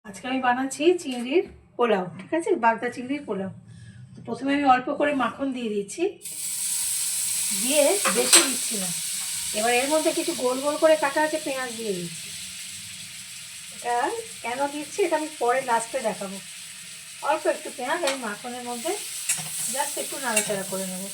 আজকে আমি বানাচ্ছি চিংড়ির পোলাও। ঠিক আছে, বাগদা চিংড়ির পোলাও। তো প্রথমে আমি অল্প করে মাখন দিয়ে দিচ্ছি, দিয়ে বেশি দিচ্ছি না। এবার এর মধ্যে কিছু গোল গোল করে কাটা আছে পেঁয়াজ দিয়ে দিচ্ছি। এটা কেন দিচ্ছি এটা আমি পরে লাস্টে দেখাবো। অল্প একটু পেঁয়াজ আমি মাখনের মধ্যে জাস্ট একটু নাড়াচাড়া করে নেব।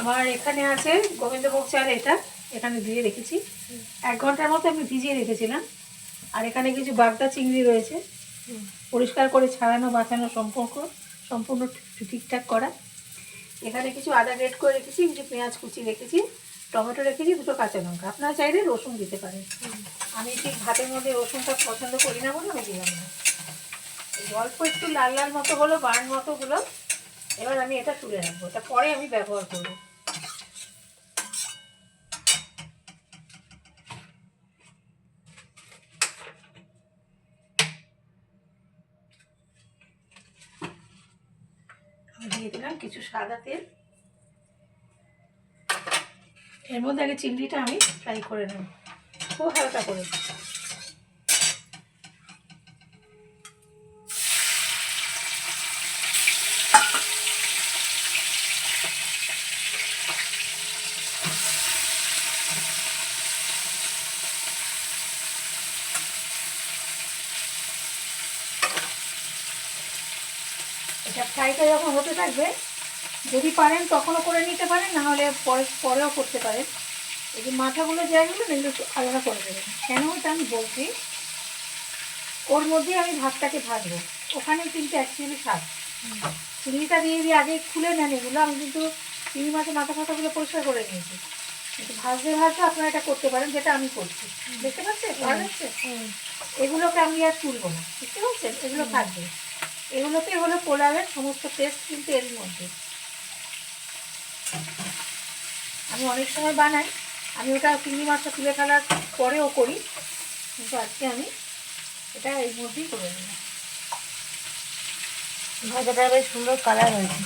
আমার এখানে আছে গোবিন্দভোগ চাল, এটা এখানে দিয়ে রেখেছি। 1 ঘন্টার মতো আমি ভিজিয়ে রেখেছিলাম। আর এখানে কিছু বাগদা চিংড়ি রয়েছে, পরিষ্কার করে ছাড়ানো বাঁচানো সম্পূর্ণ ঠিকঠাক করা। এখানে কিছু আদা গ্রেট করে রেখেছি, কিছু পেঁয়াজ কুচি রেখেছি, টমেটো রেখেছি, 2টো কাঁচা লঙ্কা। আপনারা চাইলে রসুন দিতে পারেন। আমি ঠিক ভাতের মধ্যে রসুনটা পছন্দ করি না বলে আমি দিলাম না। অল্প একটু লাল লাল মতো হলো, বার্ন মতো হলো। এবার আমি এটা তুলে রাখবো, এটা পরে আমি ব্যবহার করবো। আমি দিয়ে দিলাম কিছু সাদা তেল। এর মধ্যে আগে চিংড়িটা আমি ফ্রাই করে নেব খুব হালকা করে। এটা ফ্রাইটা যখন হতে থাকবে, যদি পারেন তখনও করে নিতে পারেন, না হলে পরেও করতে পারেন। এই যে মাথাগুলো জায়গাগুলো এগুলো একটু আলাদা করে দেবেন। কেন এটা আমি বলছি, ওর মধ্যে আমি ভাতটাকে ভাজবো, ওখানে কিন্তু অ্যাকচুয়ালি স্বাদ। চিংড়িটা দিয়ে আগে খুলে নেন এগুলো। আমি কিন্তু চিংড়ি মাছের মাথা ফাতাগুলো পরিষ্কার করে নিয়েছি, কিন্তু ভাজতে ভাজতে আপনারা এটা করতে পারেন, যেটা আমি করছি। দেখতে পাচ্ছেন পাওয়া যাচ্ছে? এগুলোকে আমি আর তুলবো না, বুঝতে পারছেন? এগুলো থাকবে, এগুলোতে হলো পোলাওয়ের সমস্ত টেস্ট কিন্তু এর মধ্যে। আমি অনেক সময় বানাই, আমি ওটা চিংড়ি মাছটা তুলে ফেলার পরেও করি, কিন্তু আজকে আমি এটা এর মধ্যেই করে নিই। ভাজাটা বেশ সুন্দর কালার হয়েছে,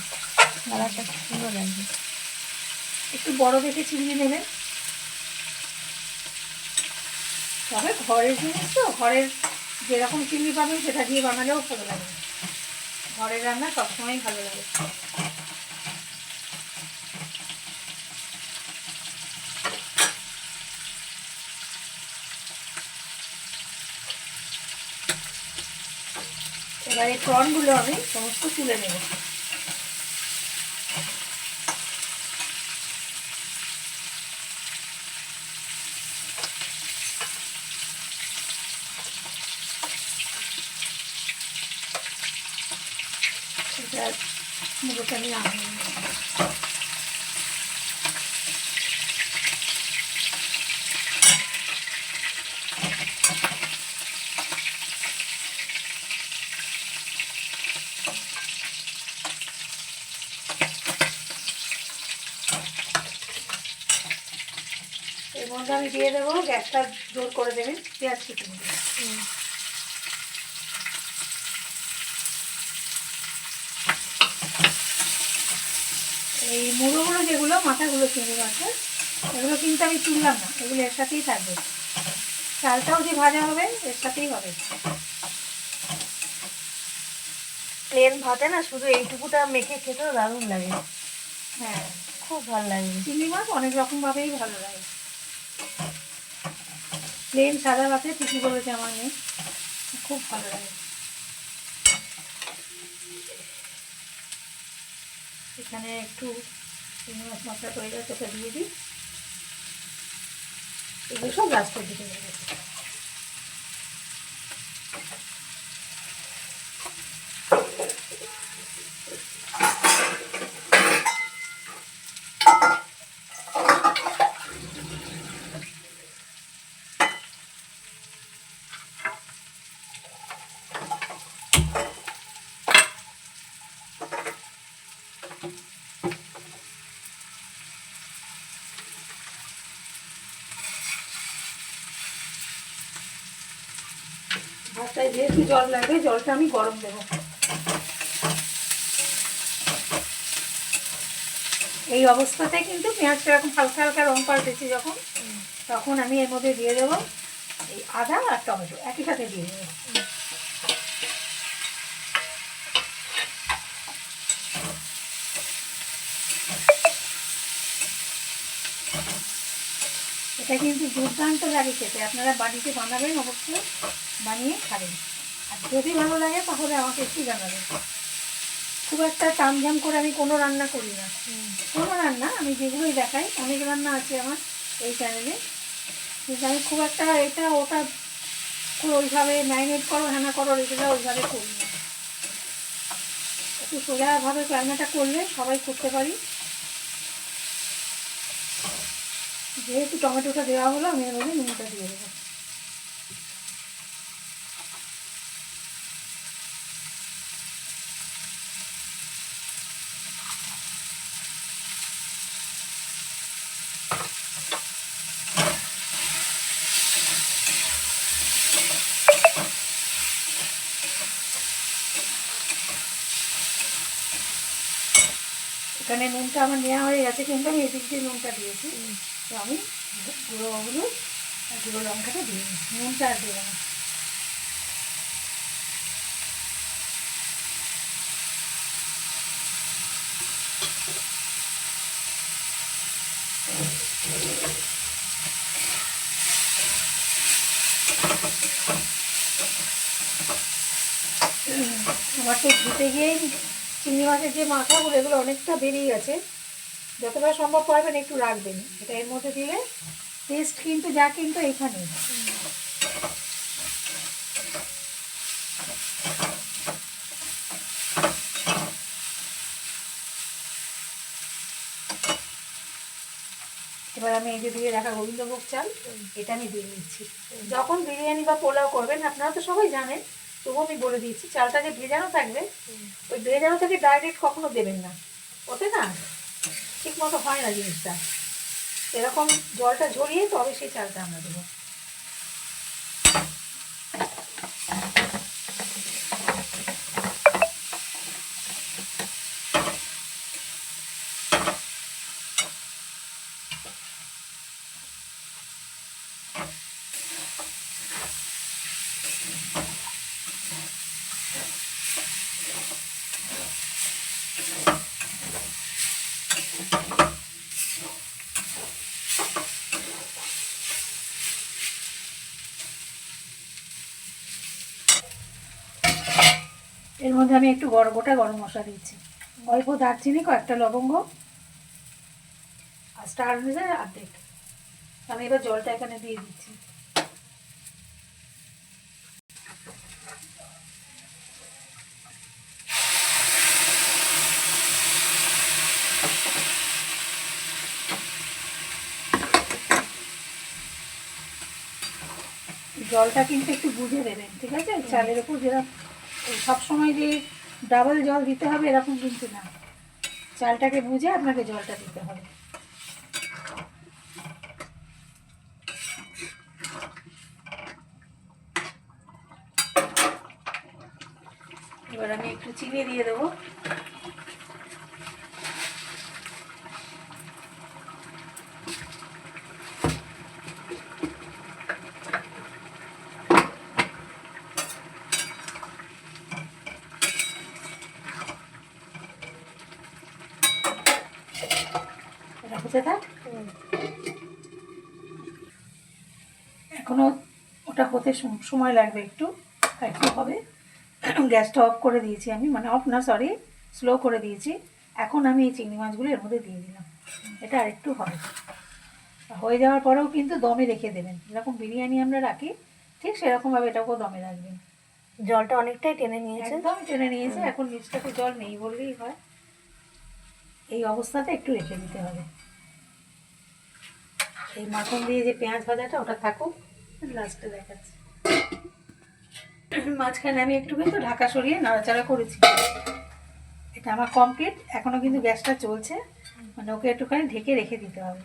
কালারটা খুব সুন্দর লাগছে। একটু বড় দেখে চিংড়ি নেবেন। তবে ঘরের জিনিস তো, ঘরের যেরকম চিংড়ি পাবেন সেটা দিয়ে বানালেও ভালো লাগে। ঘরের রান্না সবসময় ভালো লাগে। এবার এই প্রনগুলো আমি সমস্ত তুলে নেব। এটা মুখটা নিয়ে আনবো। এর মধ্যে আমি দিয়ে দেবো, গ্যাসটা জোর করে দেবেন, পেঁয়াজ কুচি দেবেন। এই মুড়োগুলো যেগুলো মাথাগুলো চিংড়ি মাছের, এগুলো কিন্তু আমি তুললাম না, এগুলো এর সাথেই থাকবে। চালটাও যে ভাজা হবে এর সাথেই হবে। প্লেন ভাতে না শুধু এইটুকুটা মেখে খেতেও দারুণ লাগে। হ্যাঁ, খুব ভালো লাগে। চিংড়ি মাছ অনেক রকমভাবেই ভালো লাগে। প্লেন সাদা ভাতে ঠিকই বলেছে আমার মেয়ে, খুব ভালো লাগে। এখানে একটু চিংড়ি মাছ মশলা হয়ে গেছে, ওটা দিয়ে দিই। এগুলো সব লাস্টের দিকে দেবে। পাস্তায় যেহেতু জল লাগবে, জলটা আমি গরম দেবো। এই অবস্থাতে কিন্তু পেঁয়াজটা এরকম হালকা হালকা রং পাল্টেছি যখন, তখন আমি এর মধ্যে দিয়ে দেবো এই আদা আর টমেটো একই সাথে দিয়ে দেবো। এটা কিন্তু দুর্দান্ত লাগে খেতে, আপনারা বাড়িতে বানাবেন, অবশ্যই বানিয়ে খাবেন। আর যদি ভালো লাগে তাহলে আমাকে একটু জানাবেন। খুব একটা তামঝাম করে আমি কোনো রান্না করি না, কোনো রান্না আমি যেগুলোই দেখাই, অনেক রান্না আছে আমার এই চ্যানেলে, কিন্তু আমি খুব একটা এটা ওটা ওইভাবে ম্যারিনেট করো হ্যানা করো এগুলো ওইভাবে করি না। একটু সোজাভাবে রান্নাটা করলে সবাই করতে পারি। যেহেতু টমেটোটা দেওয়া হলো, আমি এর মধ্যে নুনটা দিয়ে দেবো। এখানে নুনটা আমার নেওয়া হয়ে গেছে, কিন্তু আমি এদিক দিয়ে নুনটা দিয়েছি। তো আমি গুঁড়ো হলুদ আর গুঁড়ো লঙ্কাটা দিয়ে দিই, নুনটা আর দেবো না। আমার তো ধুতে গিয়েই চিংড়ি মাছের যে মাথাগুলো এগুলো অনেকটা বেরিয়ে গেছে। যতটা সম্ভব পারবেন একটু রাখবেন, এটা এর মধ্যে দিলে টেস্ট কিন্তু যা কিন্তু এইখানে। এবার আমি এই যে দিয়ে রাখা গোবিন্দভোগ চাল, এটা আমি দিয়ে দিচ্ছি। যখন বিরিয়ানি বা পোলাও করবেন, আপনারা তো সবাই জানেন, তবুও আমি বলে দিচ্ছি, চালটা যে ভেজানো থাকবে, ওই ভেজানো থেকে ডাইরেক্ট কখনো দেবেন না, ওতে না ঠিক মতো হয় না জিনিসটা। এরকম জলটা ঝরিয়ে তবে সেই চালটা আমরা দেবো। এর মধ্যে আমি একটু গোটা গরম মশলা দিচ্ছি, অল্প দারচিনি, কয়েকটা লবঙ্গ আর স্টার অনুযায়ী অর্ধেক। আমি এবার জলটা এখানে দিয়ে দিচ্ছি। জলটা কিন্তু একটু বুঝে দেবেন, ঠিক আছে? চালের উপর যেরকম সবসময় যে ডাবল জল দিতে হবে এরকম কিন্তু না, চালটাকে বুঝে আপনাকে জলটা দিতে হবে। এবার আমি একটু চিনি দিয়ে দেবো। এখনো ওটা হতে সময় লাগবে, একটু একটু হবে। গ্যাসটা অফ করে দিয়েছি আমি, মানে অফ না সরি স্লো করে দিয়েছি। এখন আমি এই চিংড়ি মাছগুলো এর মধ্যে দিয়ে দিলাম, এটা আরেকটু হবে। হয়ে যাওয়ার পরেও কিন্তু দমে রেখে দেবেন, যেরকম বিরিয়ানি আমরা রাখি ঠিক সেরকমভাবে এটাকেও দমে রাখবেন। জলটা অনেকটাই টেনে নিয়েছে, একদম টেনে নিয়েছে, এখন নিচটাতে জল নেই বললেই হয়। এই অবস্থাতে একটু রেখে দিতে হবে। এই মাখন দিয়ে যে পেঁয়াজ ভাজাটা ওটা থাকুক, লাস্টে দেখাচ্ছি। মাঝখানে আমি একটু কিন্তু ঢাকা সরিয়ে নাড়াচাড়া করেছি। এটা আমার কমপ্লিট, এখনও কিন্তু গ্যাসটা চলছে, মানে ওকে একটুখানি ঢেকে রেখে দিতে হবে।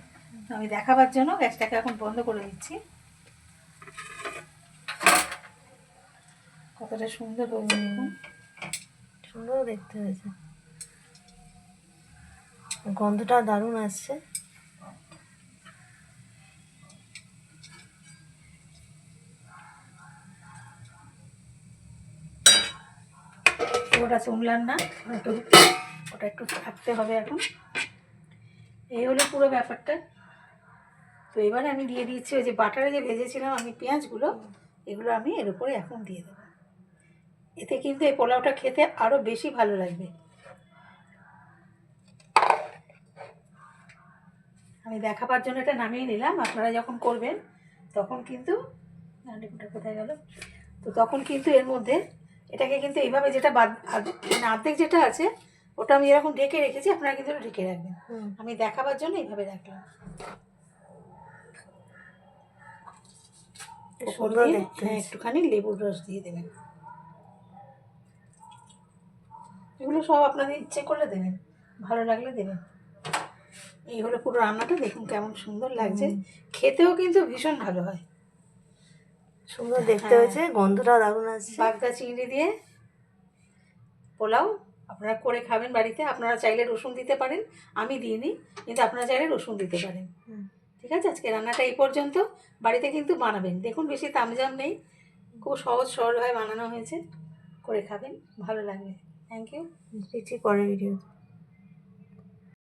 আমি দেখাবার জন্য গ্যাসটাকে এখন বন্ধ করে দিচ্ছি। কতটা সুন্দর হয়েছে দেখুন। সুন্দর দেখতে হয়েছে, গন্ধটা দারুণ আসছে। ওটা চুমলাম না, ওটা একটু থাকতে হবে এখন। এই হলো পুরো ব্যাপারটা। তো এবারে আমি দিয়ে দিচ্ছি ওই যে বাটারে যে ভেজেছিলাম আমি পেঁয়াজগুলো, এগুলো আমি এর উপরে এখন দিয়ে দেবো। এতে কিন্তু এই পোলাওটা খেতে আরও বেশি ভালো লাগবে। আমি দেখাবার জন্য এটা নামিয়ে নিলাম, আপনারা যখন করবেন তখন কিন্তু ডাঁডিগুটা কোথায় গেল, তো তখন কিন্তু এর মধ্যে এটাকে কিন্তু এইভাবে যেটা অর্ধেক যেটা আছে ওটা আমি এরকম ঢেকে রেখেছি, আপনারা কিন্তু ওটা ঢেকে রাখবেন। আমি দেখাবার জন্য এইভাবে রাখলাম। সুন্দর দেখতে হ্যাঁ, একটুখানি লেবুর রস দিয়ে দেবেন। এগুলো সব আপনাদের ইচ্ছে করলে দেবেন, ভালো লাগলে দেবেন। এই হলো পুরো রান্নাটা, দেখুন কেমন সুন্দর লাগছে, খেতেও কিন্তু ভীষণ ভালো হয়। সুন্দর দেখতে হয়েছে, গন্ধটা দারুণ আসছে। বাগদা চিংড়ি দিয়ে পোলাও আপনারা করে খাবেন বাড়িতে। আপনারা চাইলে রসুন দিতে পারেন, আমি দিইনি, কিন্তু আপনারা চাইলে রসুন দিতে পারেন। ঠিক আছে, আজকে রান্নাটা এই পর্যন্ত। বাড়িতে কিন্তু বানাবেন, দেখুন বেশি তামঝাম নেই, খুব সহজ সরলভাবে বানানো হয়েছে, করে খাবেন, ভালো লাগবে। Thank you. দেখছি পরের ভিডিও।